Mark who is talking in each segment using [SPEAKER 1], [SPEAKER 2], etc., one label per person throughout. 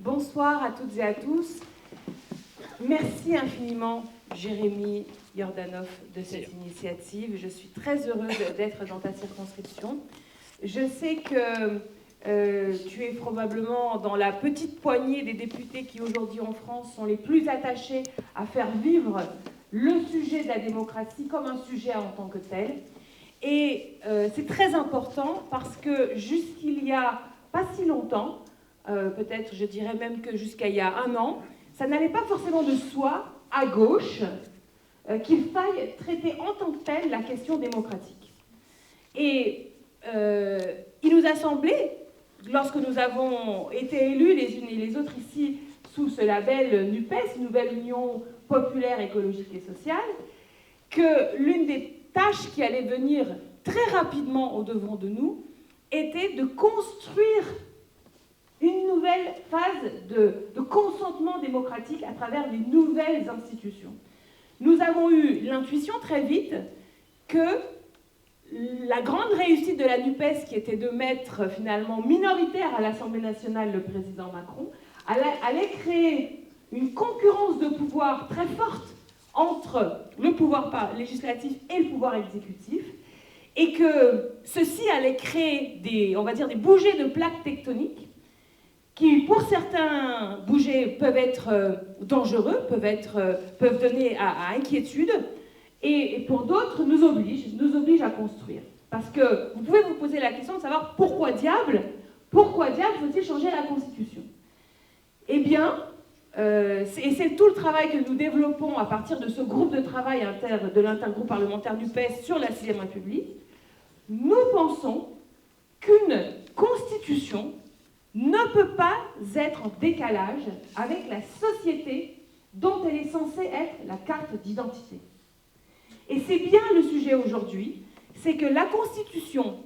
[SPEAKER 1] Bonsoir à toutes et à tous. Merci infiniment, Jérémy Yordanov, de cette initiative. Je suis très heureuse d'être dans ta circonscription. Je sais que tu es probablement dans la petite poignée des députés qui aujourd'hui en France sont les plus attachés à faire vivre le sujet de la démocratie comme un sujet en tant que tel. Et c'est très important parce que jusqu'il y a pas si longtemps, peut-être je dirais même que jusqu'à il y a un an, ça n'allait pas forcément de soi, à gauche, qu'il faille traiter en tant que telle la question démocratique. Et il nous a semblé, lorsque nous avons été élus les unes et les autres ici sous ce label NUPES, Nouvelle Union Populaire, Écologique et Sociale, que l'une des tâches qui allait venir très rapidement au devant de nous était de construire une nouvelle phase de consentement démocratique à travers les nouvelles institutions. Nous avons eu l'intuition très vite que la grande réussite de la NUPES, qui était de mettre finalement minoritaire à l'Assemblée nationale le président Macron, allait créer une concurrence de pouvoir très forte entre le pouvoir législatif et le pouvoir exécutif, et que ceci allait créer des bougées de plaques tectoniques qui, pour certains bougés, peuvent être dangereux, peuvent donner à inquiétude, et pour d'autres, nous obligent à construire. Parce que vous pouvez vous poser la question de savoir pourquoi diable faut-il changer la Constitution? Eh bien, et c'est tout le travail que nous développons à partir de ce groupe de travail de l'intergroupe parlementaire NUPES sur la 6ème République. Nous pensons qu'une Constitution ne peut pas être en décalage avec la société dont elle est censée être la carte d'identité. Et c'est bien le sujet aujourd'hui, c'est que la Constitution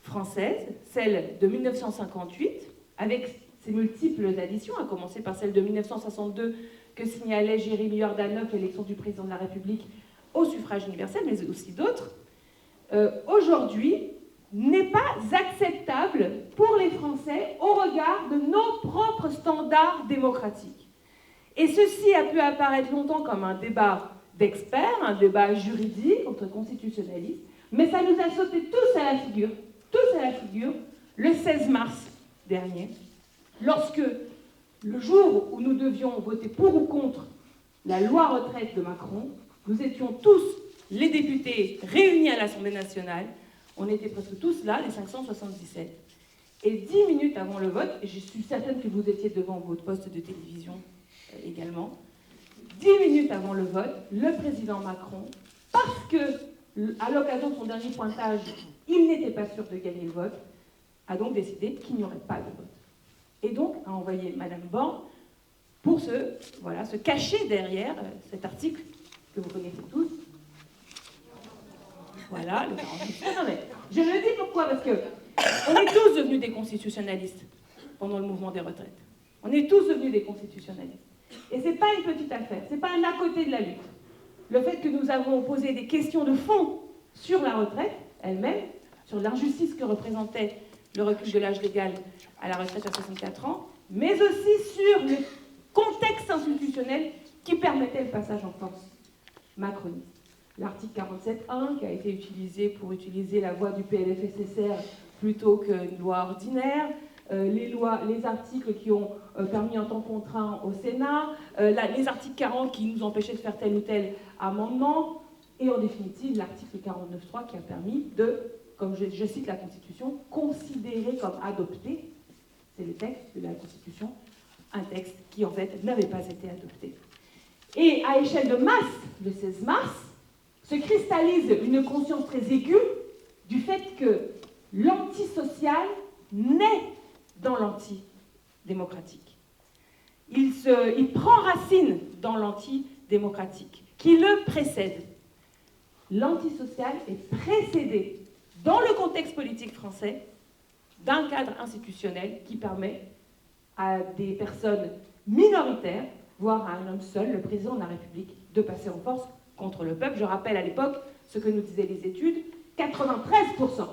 [SPEAKER 1] française, celle de 1958, avec ses multiples additions, à commencer par celle de 1962 que signalait Jérémy Yordanov, l'élection du président de la République au suffrage universel, mais aussi d'autres, aujourd'hui n'est pas acceptable pour les Français au regard de nos propres standards démocratiques. Et ceci a pu apparaître longtemps comme un débat d'experts, un débat juridique entre constitutionnalistes, mais ça nous a sauté tous à la figure, le 16 mars dernier, lorsque, le jour où nous devions voter pour ou contre la loi retraite de Macron, nous étions tous, les députés réunis à l'Assemblée nationale, on était presque tous là, les 577. Et 10 minutes avant le vote, et je suis certaine que vous étiez devant votre poste de télévision également, 10 minutes avant le vote, le président Macron, parce que, à l'occasion de son dernier pointage, il n'était pas sûr de gagner le vote, a donc décidé qu'il n'y aurait pas de vote. Et donc a envoyé Madame Borne pour se cacher derrière cet article que vous connaissez tous. Voilà, le 49. Non, mais je le dis pourquoi, parce que on est tous devenus des constitutionnalistes pendant le mouvement des retraites. On est tous devenus des constitutionnalistes. Et c'est pas une petite affaire, c'est pas un à côté de la lutte. Le fait que nous avons posé des questions de fond sur la retraite elle-même, sur l'injustice que représentait le recul de l'âge légal à la retraite à 64 ans, mais aussi sur le contexte institutionnel qui permettait le passage en force macroniste. L'article 47.1 qui a été utilisé pour utiliser la voie du PLFSSR plutôt qu'une loi ordinaire, les articles qui ont permis en temps contraint au Sénat, les articles 40 qui nous empêchaient de faire tel ou tel amendement, et en définitive l'article 49.3 qui a permis de, comme je cite la Constitution, considérer comme adopté, c'est le texte de la Constitution, un texte qui en fait n'avait pas été adopté. Et à échelle de masse, le 16 mars, se cristallise une conscience très aiguë du fait que l'antisocial naît dans l'antidémocratique. Il prend racine dans l'antidémocratique, qui le précède. L'antisocial est précédé, dans le contexte politique français, d'un cadre institutionnel qui permet à des personnes minoritaires, voire à un homme seul, le président de la République, de passer en force contre le peuple. Je rappelle à l'époque ce que nous disaient les études, 93%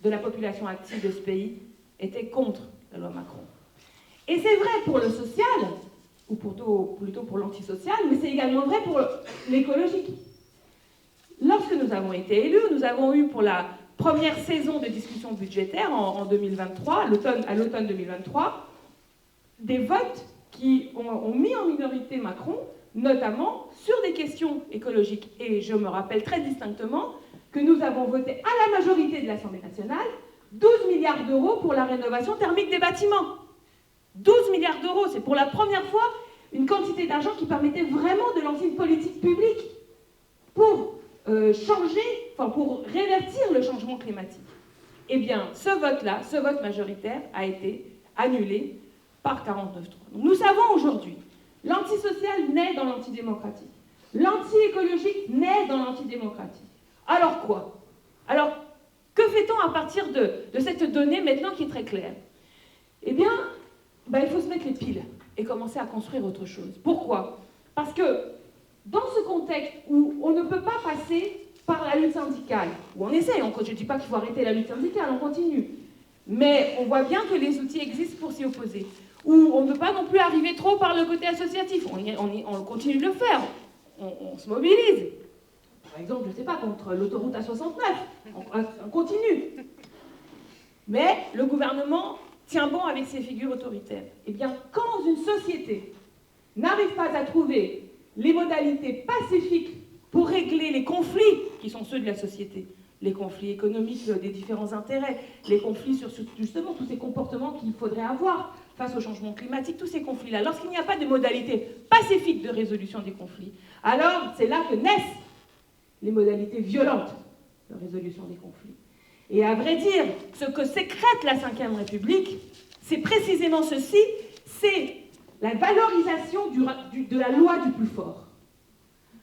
[SPEAKER 1] de la population active de ce pays était contre la loi Macron. Et c'est vrai pour le social, ou plutôt pour l'antisocial, mais c'est également vrai pour l'écologique. Lorsque nous avons été élus, nous avons eu pour la première saison de discussion budgétaire en 2023, à l'automne 2023, des votes qui ont mis en minorité Macron, notamment sur des questions écologiques. Et je me rappelle très distinctement que nous avons voté à la majorité de l'Assemblée nationale 12 milliards d'euros pour la rénovation thermique des bâtiments. 12 milliards d'euros, c'est pour la première fois une quantité d'argent qui permettait vraiment de lancer une politique publique pour pour révertir le changement climatique. Eh bien, ce vote-là, ce vote majoritaire, a été annulé par 49.3. Nous savons aujourd'hui, l'antisocial naît dans l'antidémocratique. L'anti-écologique naît dans l'antidémocratique. Alors quoi? Alors, que fait-on à partir de cette donnée maintenant qui est très claire? Eh bien, il faut se mettre les piles et commencer à construire autre chose. Pourquoi? Parce que dans ce contexte où on ne peut pas passer par la lutte syndicale, où on essaie, je ne dis pas qu'il faut arrêter la lutte syndicale, on continue, mais on voit bien que les outils existent pour s'y opposer, où on ne peut pas non plus arriver trop par le côté associatif, on continue de le faire, on se mobilise. Par exemple, je ne sais pas, contre l'autoroute A69, on continue. Mais le gouvernement tient bon avec ses figures autoritaires. Eh bien, quand une société n'arrive pas à trouver les modalités pacifiques pour régler les conflits qui sont ceux de la société, les conflits économiques des différents intérêts, les conflits sur justement tous ces comportements qu'il faudrait avoir face au changement climatique, tous ces conflits-là, lorsqu'il n'y a pas de modalités pacifiques de résolution des conflits, alors c'est là que naissent les modalités violentes de résolution des conflits. Et à vrai dire, ce que sécrète la Ve République, c'est précisément ceci, c'est la valorisation de la loi du plus fort.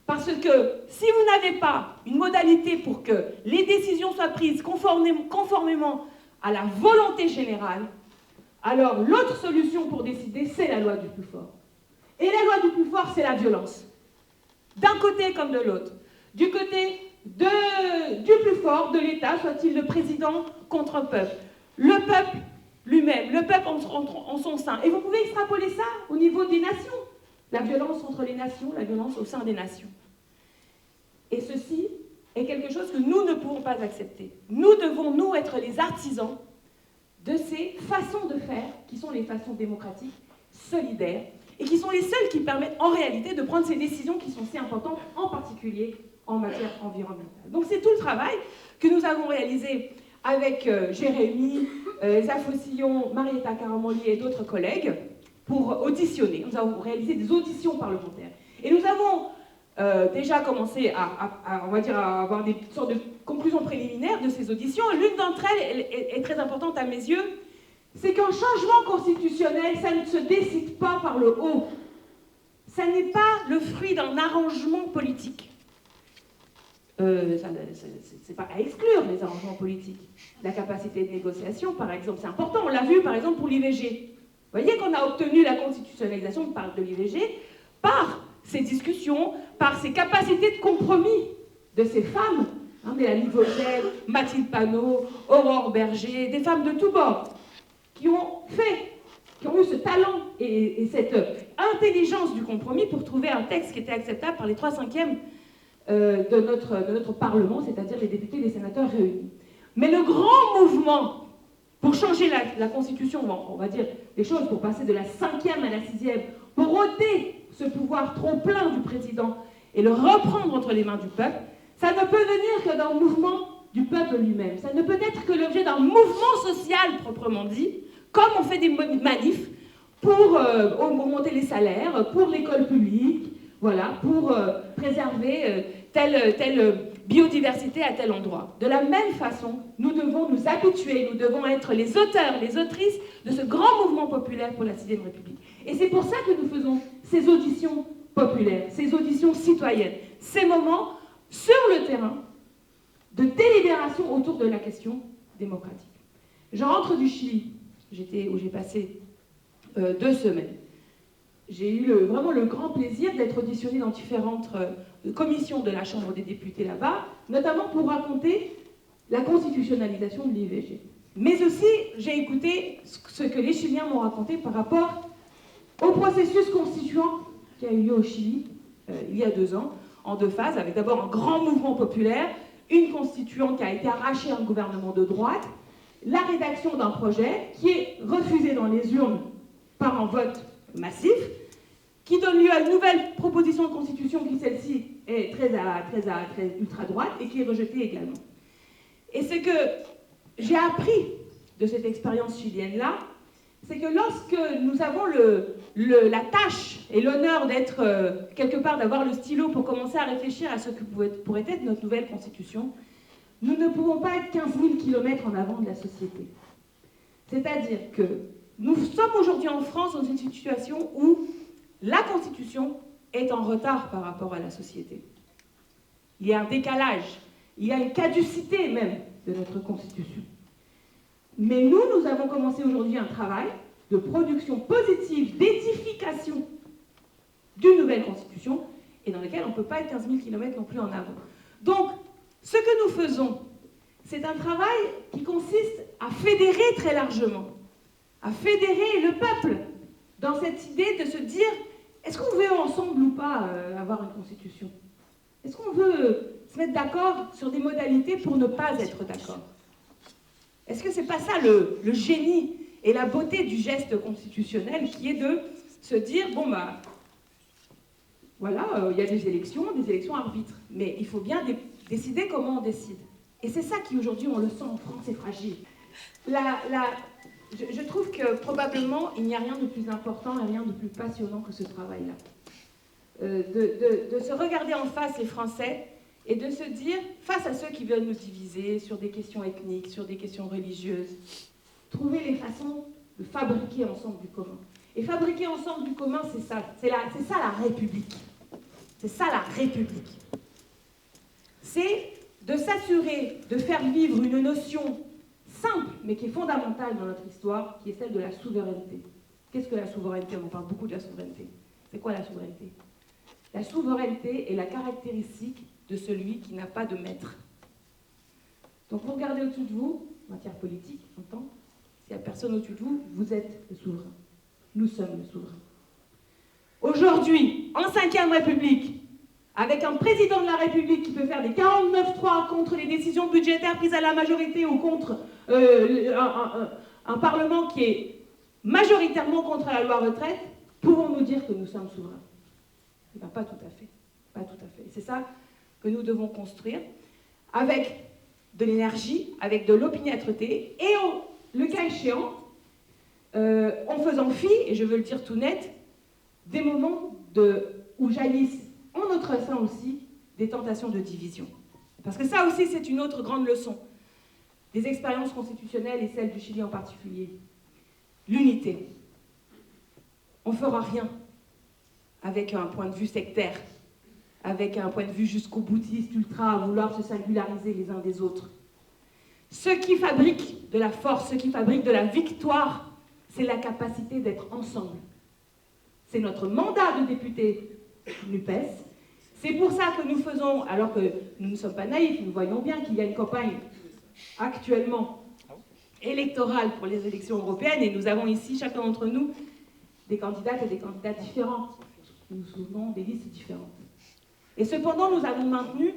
[SPEAKER 1] Parce que si vous n'avez pas une modalité pour que les décisions soient prises conformément à la volonté générale, alors l'autre solution pour décider, c'est la loi du plus fort. Et la loi du plus fort, c'est la violence. D'un côté comme de l'autre. Du côté du plus fort, de l'État, soit-il le président contre un peuple. Le peuple lui-même, le peuple en son sein. Et vous pouvez extrapoler ça au niveau des nations. La violence entre les nations, la violence au sein des nations. Et ceci est quelque chose que nous ne pouvons pas accepter. Nous devons, nous, être les artisans de ces façons de faire qui sont les façons démocratiques, solidaires, et qui sont les seules qui permettent en réalité de prendre ces décisions qui sont si importantes, en particulier en matière environnementale. Donc c'est tout le travail que nous avons réalisé avec Jérémy, Zaf Ossillon, Marietta Karamanli et d'autres collègues pour auditionner. Nous avons réalisé des auditions parlementaires. Et nous avons déjà commencé on va dire, à avoir des sortes de conclusions préliminaires de ces auditions. L'une d'entre elles est très importante à mes yeux, c'est qu'un changement constitutionnel, ça ne se décide pas par le haut. Ça n'est pas le fruit d'un arrangement politique. C'est pas à exclure les arrangements politiques. La capacité de négociation, par exemple, c'est important. On l'a vu, par exemple, pour l'IVG. Vous voyez qu'on a obtenu la constitutionnalisation de l'IVG par ces discussions, par ces capacités de compromis de ces femmes, Mélanie Vogel, Mathilde Panot, Aurore Berger, des femmes de tous bords, qui ont eu ce talent et cette intelligence du compromis pour trouver un texte qui était acceptable par les 3/5 de notre Parlement, c'est-à-dire les députés et les sénateurs réunis. Mais le grand mouvement pour changer la Constitution, on va dire les choses, pour passer de la 5e à la 6e, pour ôter ce pouvoir trop plein du président et le reprendre entre les mains du peuple, ça ne peut venir que d'un mouvement du peuple lui-même. Ça ne peut être que l'objet d'un mouvement social proprement dit, comme on fait des manifs pour augmenter les salaires, pour l'école publique, voilà, pour préserver telle biodiversité à tel endroit. De la même façon, nous devons nous habituer, nous devons être les auteurs, les autrices de ce grand mouvement populaire pour la 6e République. Et c'est pour ça que nous faisons ces auditions populaires, ces auditions citoyennes, ces moments sur le terrain de délibération autour de la question démocratique. Je rentre du Chili, où j'ai passé 2 semaines. J'ai eu vraiment le grand plaisir d'être auditionnée dans différentes commissions de la Chambre des députés là-bas, notamment pour raconter la constitutionnalisation de l'IVG. Mais aussi, j'ai écouté ce que les Chiliens m'ont raconté par rapport au processus constituant qui a eu lieu au Chili il y a 2 ans, en 2 phases, avec d'abord un grand mouvement populaire, une constituante qui a été arrachée à un gouvernement de droite, la rédaction d'un projet qui est refusé dans les urnes par un vote massif, qui donne lieu à une nouvelle proposition de constitution qui, celle-ci, est très ultra-droite et qui est rejetée également. Et ce que j'ai appris de cette expérience chilienne-là, c'est que lorsque nous avons la tâche et l'honneur d'être quelque part, d'avoir le stylo pour commencer à réfléchir à ce que pourrait être notre nouvelle constitution, nous ne pouvons pas être 15 000 km en avant de la société. C'est-à-dire que nous sommes aujourd'hui en France dans une situation où la constitution est en retard par rapport à la société. Il y a un décalage, il y a une caducité même de notre constitution. Mais nous avons commencé aujourd'hui un travail de production positive, d'édification d'une nouvelle constitution, et dans lequel on ne peut pas être 15 000 km non plus en avant. Donc, ce que nous faisons, c'est un travail qui consiste à fédérer très largement, à fédérer le peuple dans cette idée de se dire, est-ce qu'on veut ensemble ou pas avoir une constitution? Est-ce qu'on veut se mettre d'accord sur des modalités pour ne pas être d'accord? Est-ce que c'est pas ça le génie et la beauté du geste constitutionnel, qui est de se dire, bon bah, voilà, il y a des élections arbitres, mais il faut bien décider comment on décide. Et c'est ça qui aujourd'hui, on le sent en France, c'est fragile. Je trouve que probablement, il n'y a rien de plus important et rien de plus passionnant que ce travail-là. De se regarder en face, les Français, et de se dire, face à ceux qui veulent nous diviser sur des questions ethniques, sur des questions religieuses, trouver les façons de fabriquer ensemble du commun. Et fabriquer ensemble du commun, c'est ça. C'est ça la République. C'est ça la République. C'est de s'assurer de faire vivre une notion simple, mais qui est fondamentale dans notre histoire, qui est celle de la souveraineté. Qu'est-ce que la souveraineté? On en parle beaucoup de la souveraineté. C'est quoi la souveraineté? La souveraineté est la caractéristique de celui qui n'a pas de maître. Donc vous regardez au-dessus de vous, matière politique, j'entends, s'il n'y a personne au-dessus de vous, vous êtes le souverain. Nous sommes le souverain. Aujourd'hui, en 5e République, avec un président de la République qui peut faire des 49-3 contre les décisions budgétaires prises à la majorité ou contre un Parlement qui est majoritairement contre la loi retraite, pouvons-nous dire que nous sommes souverains? Eh bien, pas tout à fait. Pas tout à fait. Et c'est ça que nous devons construire avec de l'énergie, avec de l'opiniâtreté, et le cas échéant, en faisant fi, et je veux le dire tout net, des moments où jaillissent en notre sein aussi des tentations de division. Parce que ça aussi, c'est une autre grande leçon des expériences constitutionnelles et celle du Chili en particulier. L'unité. On ne fera rien avec un point de vue sectaire, avec un point de vue jusqu'au boutiste, ultra, à vouloir se singulariser les uns des autres. Ce qui fabrique de la force, ce qui fabrique de la victoire, c'est la capacité d'être ensemble. C'est notre mandat de député NUPES. C'est pour ça que nous faisons, alors que nous ne sommes pas naïfs, nous voyons bien qu'il y a une campagne actuellement électorale pour les élections européennes, et nous avons ici, chacun d'entre nous, des candidates et des candidats différents. Nous souvenons des listes différentes. Et cependant, nous avons maintenu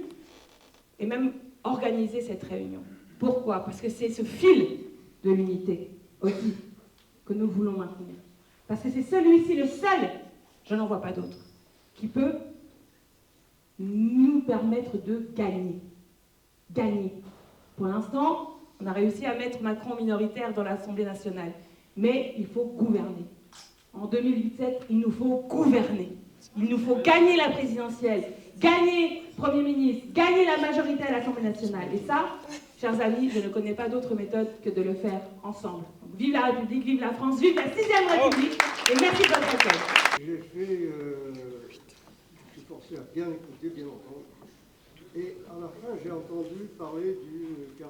[SPEAKER 1] et même organisé cette réunion. Pourquoi? Parce que c'est ce fil de l'unité aussi que nous voulons maintenir. Parce que c'est celui-ci, le seul, je n'en vois pas d'autre, qui peut nous permettre de gagner. Gagner. Pour l'instant, on a réussi à mettre Macron minoritaire dans l'Assemblée nationale. Mais il faut gouverner. En 2017, il nous faut gouverner. Il nous faut gagner la présidentielle, gagner Premier ministre, gagner la majorité à l'Assemblée nationale. Et ça, chers amis, je ne connais pas d'autre méthode que de le faire ensemble. Donc, vive la République, vive la France, vive la 6e République, et merci de votre accueil.
[SPEAKER 2] Je suis forcé à bien écouter, bien entendre. Et à la fin, j'ai entendu parler du 49.3.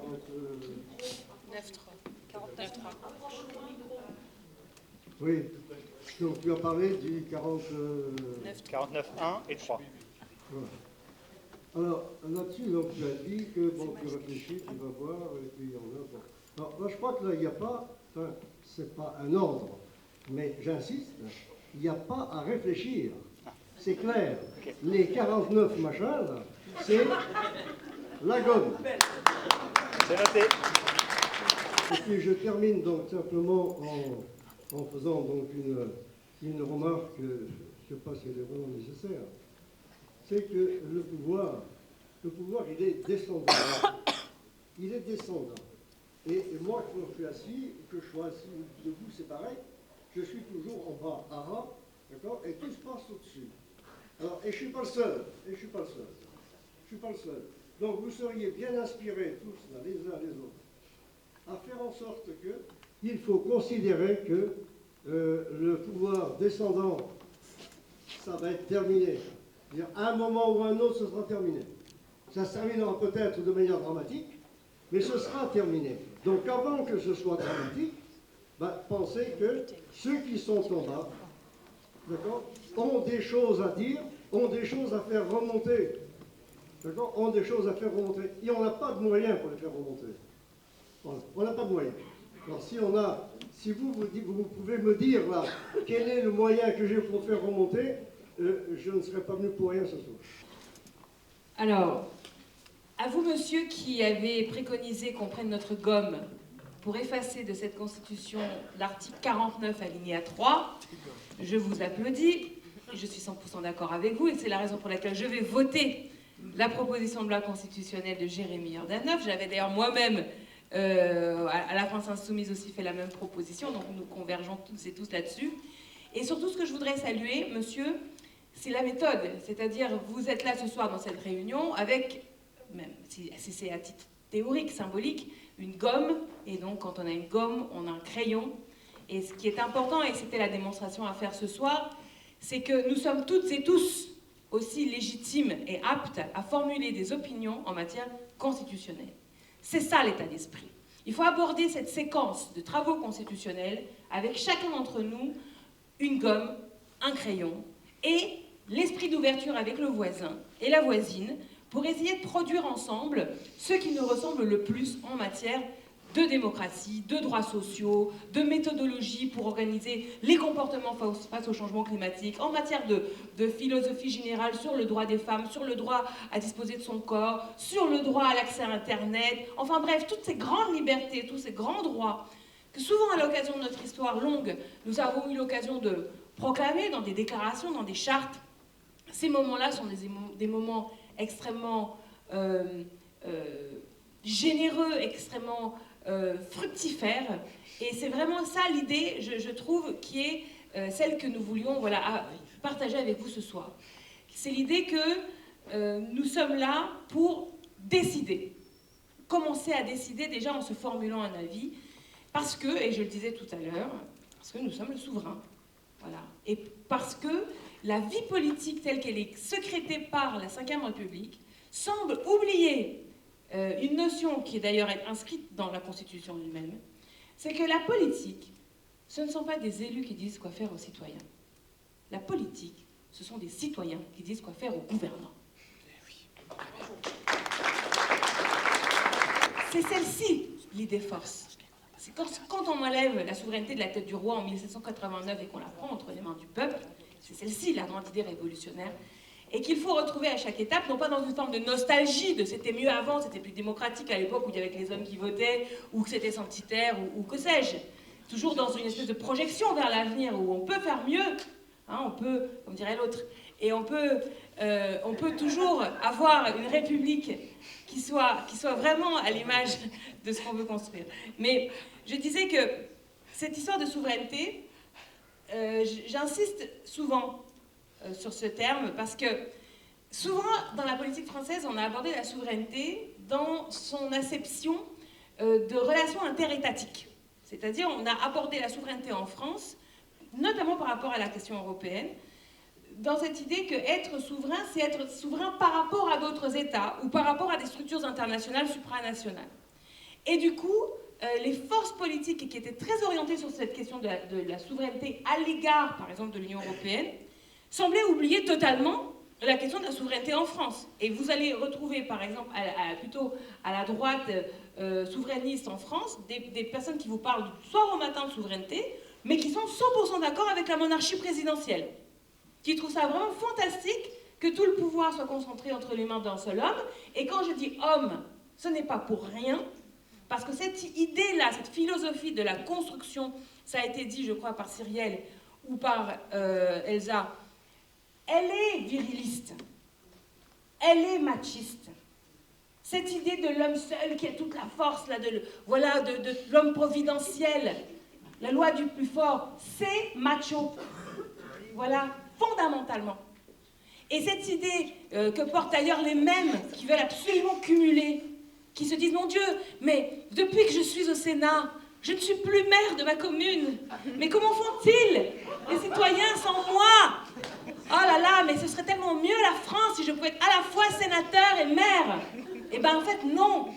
[SPEAKER 2] Oui, donc tu as parlé du
[SPEAKER 3] 49.1 et 3.
[SPEAKER 2] Voilà. Alors, là-dessus, donc, tu as dit que, bon, tu réfléchis, tu vas voir, et puis il y en a, bon. Alors, moi, je crois que là, il n'y a pas, enfin, c'est pas un ordre, mais j'insiste, il n'y a pas à réfléchir. C'est clair. Les 49 machins, là, c'est la gomme.
[SPEAKER 3] C'est noté.
[SPEAKER 2] Et puis je termine donc simplement en faisant donc une remarque, je ne sais pas si elle est vraiment nécessaire, c'est que le pouvoir, il est descendant. Il est descendant. Et moi, quand je suis assis, que je sois assis ou debout, c'est pareil, je suis toujours en bas, à ras, d'accord, et tout se passe au-dessus. Alors, et je ne suis pas le seul, je suis pas le seul. Donc vous seriez bien inspirés tous, là, les uns les autres, à faire en sorte que il faut considérer que le pouvoir descendant, ça va être terminé. C'est-à-dire, à un moment ou à un autre, ce sera terminé. Ça se terminera peut-être de manière dramatique, mais ce sera terminé. Donc avant que ce soit dramatique, pensez que ceux qui sont en bas, d'accord, ont des choses à dire, ont des choses à faire remonter. D'accord, ont des choses à faire remonter. Et on n'a pas de moyens pour les faire remonter. Voilà. On n'a pas de moyens. Alors si vous pouvez me dire là, quel est le moyen que j'ai pour faire remonter, je ne serai pas venu pour rien ce soir.
[SPEAKER 1] Alors, à vous, monsieur, qui avez préconisé qu'on prenne notre gomme pour effacer de cette Constitution l'article 49 alinéa 3, je vous applaudis, et je suis 100% d'accord avec vous, et c'est la raison pour laquelle je vais voter la proposition de loi constitutionnelle de Jérémy Yordanov. J'avais d'ailleurs moi-même, à la France Insoumise aussi, fait la même proposition, donc nous convergeons toutes et tous là-dessus. Et surtout, ce que je voudrais saluer, monsieur, c'est la méthode. C'est-à-dire, vous êtes là ce soir dans cette réunion avec, même si c'est à titre théorique, symbolique, une gomme. Et donc, quand on a une gomme, on a un crayon. Et ce qui est important, et c'était la démonstration à faire ce soir, c'est que nous sommes toutes et tous aussi légitimes et aptes à formuler des opinions en matière constitutionnelle. C'est ça l'état d'esprit. Il faut aborder cette séquence de travaux constitutionnels avec chacun d'entre nous une gomme, un crayon et l'esprit d'ouverture avec le voisin et la voisine pour essayer de produire ensemble ce qui nous ressemble le plus en matière de démocratie, de droits sociaux, de méthodologie pour organiser les comportements face au changement climatique, en matière de philosophie générale sur le droit des femmes, sur le droit à disposer de son corps, sur le droit à l'accès à Internet, enfin bref, toutes ces grandes libertés, tous ces grands droits que souvent à l'occasion de notre histoire longue, nous avons eu l'occasion de proclamer dans des déclarations, dans des chartes. Ces moments-là sont des moments extrêmement généreux, extrêmement fructifère, et c'est vraiment ça l'idée, je trouve, qui est celle que nous voulions partager avec vous ce soir. C'est l'idée que nous sommes là pour décider, commencer à décider déjà en se formulant un avis, parce que, et je le disais tout à l'heure, parce que nous sommes le souverain, voilà, et parce que la vie politique telle qu'elle est sécrétée par la Ve République semble oublier une notion qui est d'ailleurs inscrite dans la Constitution elle-même, c'est que la politique, ce ne sont pas des élus qui disent quoi faire aux citoyens. La politique, ce sont des citoyens qui disent quoi faire aux gouvernants. C'est celle-ci l'idée force. C'est quand on enlève la souveraineté de la tête du roi en 1789 et qu'on la prend entre les mains du peuple, c'est celle-ci la grande idée révolutionnaire, et qu'il faut retrouver à chaque étape, non pas dans une forme de nostalgie, de c'était mieux avant, c'était plus démocratique à l'époque où il y avait que les hommes qui votaient, ou que c'était censitaire, ou que sais-je. Toujours dans une espèce de projection vers l'avenir où on peut faire mieux, hein, on peut, comme dirait l'autre, et on peut toujours avoir une république qui soit vraiment à l'image de ce qu'on veut construire. Mais je disais que cette histoire de souveraineté, j'insiste souvent sur ce terme, parce que souvent, dans la politique française, on a abordé la souveraineté dans son acception de relations interétatiques. C'est-à-dire, on a abordé la souveraineté en France, notamment par rapport à la question européenne, dans cette idée que être souverain, c'est être souverain par rapport à d'autres États ou par rapport à des structures internationales supranationales. Et du coup, les forces politiques qui étaient très orientées sur cette question de la souveraineté à l'égard, par exemple, de l'Union européenne, semblaient oublier totalement la question de la souveraineté en France. Et vous allez retrouver, par exemple, plutôt à la droite souverainistes en France, des personnes qui vous parlent du soir au matin de souveraineté, mais qui sont 100% d'accord avec la monarchie présidentielle, qui trouvent ça vraiment fantastique que tout le pouvoir soit concentré entre les mains d'un seul homme. Et quand je dis homme, ce n'est pas pour rien, parce que cette idée-là, cette philosophie de la construction, ça a été dit, je crois, par Cyrielle ou par Elsa, elle est viriliste, elle est machiste. Cette idée de l'homme seul qui a toute la force, là, de l'homme providentiel, la loi du plus fort, c'est macho. Voilà, fondamentalement. Et cette idée que portent d'ailleurs les mêmes qui veulent absolument cumuler, qui se disent, mon Dieu, mais depuis que je suis au Sénat, je ne suis plus maire de ma commune. Mais comment font-ils, les citoyens, sans moi? Oh là là, mais ce serait tellement mieux la France si je pouvais être à la fois sénateur et maire. Eh bien, en fait, non.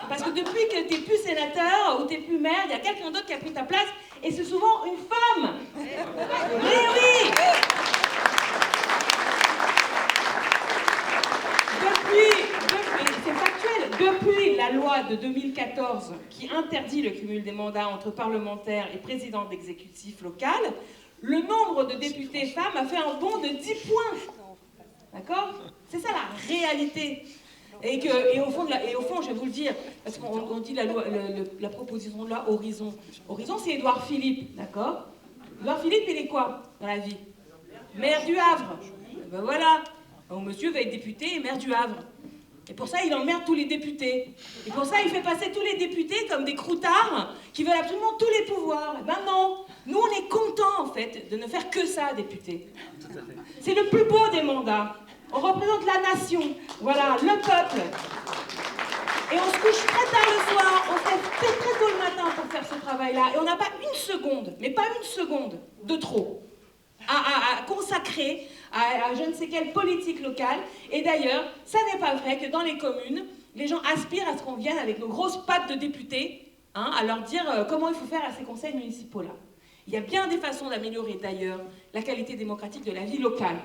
[SPEAKER 1] Parce que depuis que tu n'es plus sénateur ou tu n'es plus maire, il y a quelqu'un d'autre qui a pris ta place, et c'est souvent une femme. Mais oui! C'est factuel. Depuis la loi de 2014 qui interdit le cumul des mandats entre parlementaires et présidents d'exécutif local, le nombre de députés femmes a fait un bond de 10 points. D'accord? C'est ça la réalité. Et au fond, je vais vous le dire, parce qu'on dit la proposition de loi Horizon. Horizon, c'est Édouard Philippe, d'accord? Édouard Philippe, il est quoi dans la vie? Maire du Havre. Ben voilà. Donc, monsieur va être député et maire du Havre. Et pour ça, il emmerde tous les députés. Et pour ça, il fait passer tous les députés comme des croutards qui veulent absolument tous les pouvoirs. Eh ben non. Nous, on est contents, en fait, de ne faire que ça, députés. C'est le plus beau des mandats. On représente la nation. Voilà, le peuple. Et on se couche très tard le soir, on se lève très très tôt le matin pour faire ce travail-là. Et on n'a pas une seconde, mais pas une seconde de trop à consacrer à je ne sais quelle politique locale. Et d'ailleurs, ça n'est pas vrai que dans les communes, les gens aspirent à ce qu'on vienne avec nos grosses pattes de députés, à leur dire comment il faut faire à ces conseils municipaux-là. Il y a bien des façons d'améliorer d'ailleurs la qualité démocratique de la vie locale.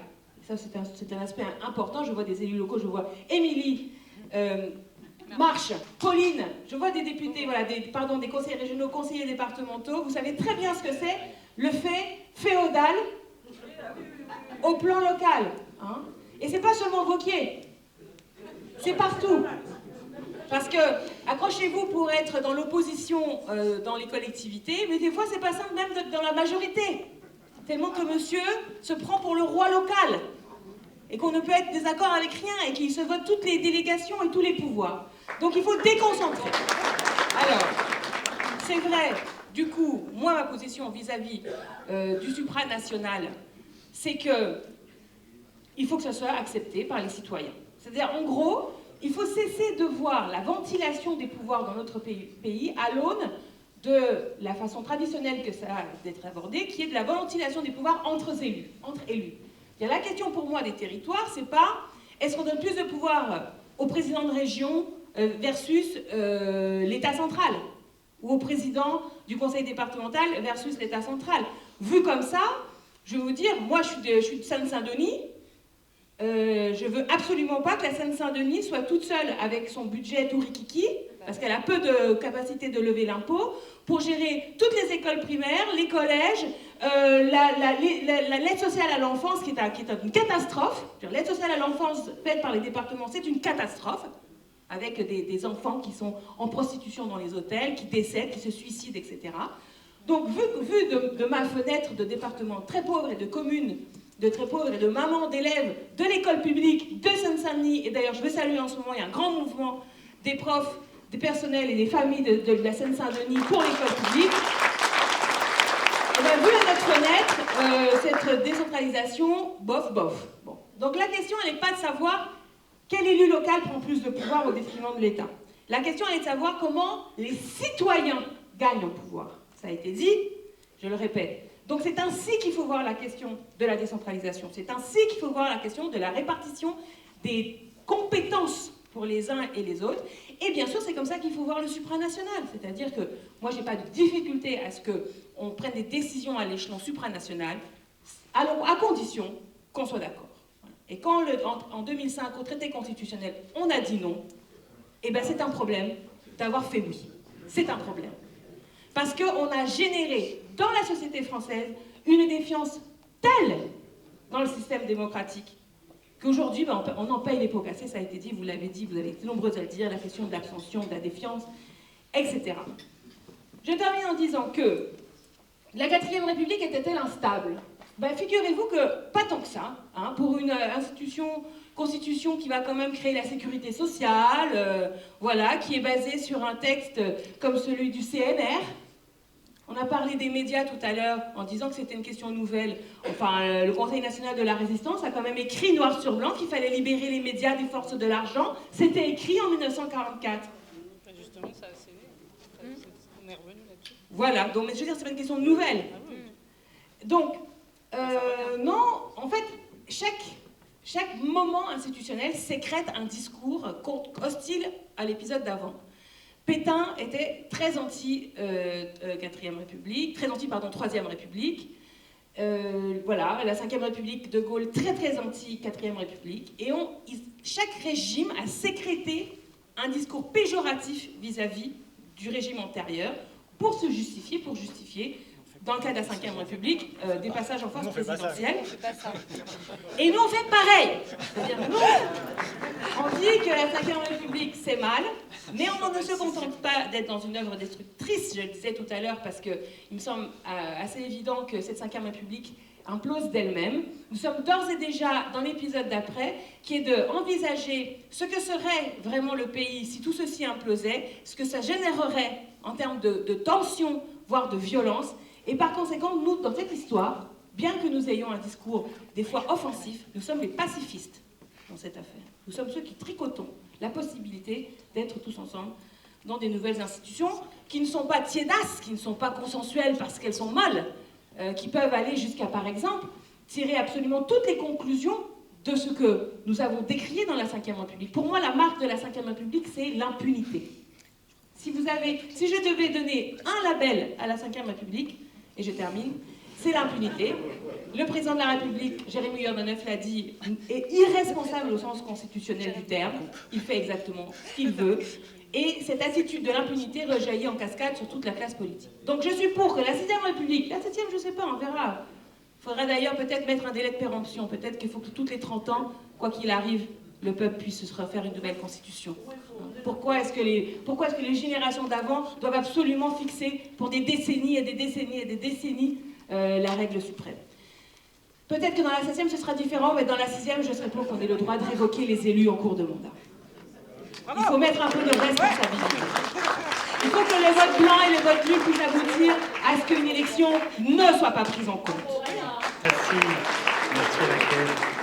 [SPEAKER 1] Ça, c'est un aspect important. Je vois des élus locaux, je vois Émilie, Marche, Pauline, je vois des députés, voilà, des conseillers régionaux, conseillers départementaux. Vous savez très bien ce que c'est le fait féodal au plan local. Et c'est pas seulement Vauquier, c'est partout. Parce que, accrochez-vous pour être dans l'opposition dans les collectivités, mais des fois c'est pas simple même d'être dans la majorité. Tellement que monsieur se prend pour le roi local. Et qu'on ne peut être désaccord avec rien, et qu'il se vote toutes les délégations et tous les pouvoirs. Donc il faut déconcentrer. Alors, c'est vrai, du coup, moi ma position vis-à-vis du supranational, c'est que il faut que ça soit accepté par les citoyens. C'est-à-dire, en gros, il faut cesser de voir la ventilation des pouvoirs dans notre pays à l'aune de la façon traditionnelle que ça a d'être abordé, qui est de la ventilation des pouvoirs entre élus. La question pour moi des territoires, c'est pas est-ce qu'on donne plus de pouvoir au président de région versus l'État central, ou au président du conseil départemental versus l'État central. Vu comme ça, je vais vous dire, moi je suis de Seine-Saint-Denis, je veux absolument pas que la Seine-Saint-Denis soit toute seule avec son budget tout rikiki, parce qu'elle a peu de capacité de lever l'impôt, pour gérer toutes les écoles primaires, les collèges, l'aide sociale à l'enfance qui est une catastrophe. L'aide sociale à l'enfance faite par les départements, c'est une catastrophe, avec des enfants qui sont en prostitution dans les hôtels, qui décèdent, qui se suicident, etc. Donc, vu de ma fenêtre de département très pauvre et de communes de très pauvres et de mamans d'élèves de l'école publique de Seine-Saint-Denis, et d'ailleurs je veux saluer en ce moment, il y a un grand mouvement des profs, des personnels et des familles de la Seine-Saint-Denis pour l'école publique. Et bien, vu à notre fenêtre, cette décentralisation, bof. Bon. Donc la question, elle n'est pas de savoir quel élu local prend plus de pouvoir au détriment de l'État. La question, elle est de savoir comment les citoyens gagnent au pouvoir. Ça a été dit, je le répète. Donc c'est ainsi qu'il faut voir la question de la décentralisation. C'est ainsi qu'il faut voir la question de la répartition des compétences pour les uns et les autres. Et bien sûr, c'est comme ça qu'il faut voir le supranational. C'est-à-dire que moi, je n'ai pas de difficulté à ce qu'on prenne des décisions à l'échelon supranational, à condition qu'on soit d'accord. Et quand, en 2005, au traité constitutionnel, on a dit non, et bien c'est un problème. d'avoir fait oui. C'est un problème. Parce qu'on a généré dans la société française une défiance telle dans le système démocratique qu'aujourd'hui, on en paye les pots cassés, ça a été dit, vous l'avez dit, vous avez été nombreux à le dire, la question de l'abstention, de la défiance, etc. Je termine en disant que la 4e République était-elle instable? Figurez-vous que pas tant que ça, hein, pour une constitution qui va quand même créer la sécurité sociale, voilà, qui est basée sur un texte comme celui du CNR. On a parlé des médias tout à l'heure en disant que c'était une question nouvelle. Enfin, le Conseil national de la résistance a quand même écrit noir sur blanc qu'il fallait libérer les médias des forces de l'argent. C'était écrit en 1944.
[SPEAKER 4] Justement, ça a cédé. On est revenu là-dessus.
[SPEAKER 1] Voilà, donc je veux dire, c'est pas une question nouvelle.
[SPEAKER 4] Ah oui.
[SPEAKER 1] Donc, non, en fait, chaque moment institutionnel sécrète un discours hostile à l'épisode d'avant. Pétain était très anti 4e République, très anti, pardon, 3e République. Voilà, la 5e République, De Gaulle, très anti 4e République. Et chaque régime a sécrété un discours péjoratif vis-à-vis du régime antérieur pour se justifier, dans le cas de la 5e République, des passages en force présidentielle. Et nous, on fait pareil. C'est-à-dire, nous, on dit que la 5e République, c'est mal, mais on ne se contente pas d'être dans une œuvre destructrice, je le disais tout à l'heure, parce qu'il me semble assez évident que cette 5e République implose d'elle-même. Nous sommes d'ores et déjà dans l'épisode d'après, qui est d'envisager ce que serait vraiment le pays si tout ceci implosait, ce que ça générerait en termes de tension, voire de violence. Et par conséquent, nous, dans cette histoire, bien que nous ayons un discours des fois offensif, nous sommes les pacifistes dans cette affaire. Nous sommes ceux qui tricotons la possibilité d'être tous ensemble dans des nouvelles institutions qui ne sont pas tiédasses, qui ne sont pas consensuelles parce qu'elles sont molles, qui peuvent aller jusqu'à, par exemple, tirer absolument toutes les conclusions de ce que nous avons décrié dans la 5e République. Pour moi, la marque de la 5e République, c'est l'impunité. Si je devais donner un label à la 5e République, et je termine, c'est l'impunité. Le président de la République, Jérémy Jordanov l'a dit, est irresponsable au sens constitutionnel du terme. Il fait exactement ce qu'il veut. Et cette attitude de l'impunité rejaillit en cascade sur toute la classe politique. Donc je suis pour que la 6e République, la 7e, je ne sais pas, on verra. Il faudrait d'ailleurs peut-être mettre un délai de péremption. Peut-être qu'il faut que toutes les 30 ans, quoi qu'il arrive, le peuple puisse se refaire une nouvelle constitution. Pourquoi est-ce que les générations d'avant doivent absolument fixer pour des décennies et des décennies et des décennies la règle suprême? Peut-être que dans la 7e ce sera différent, mais dans la 6e, je serais pour qu'on ait le droit de révoquer les élus en cours de mandat. Il faut mettre un peu de responsabilité. Il faut que les votes blancs et les votes nuls puissent aboutir à ce qu'une élection ne soit pas prise en compte.
[SPEAKER 3] Merci. Merci Raquel.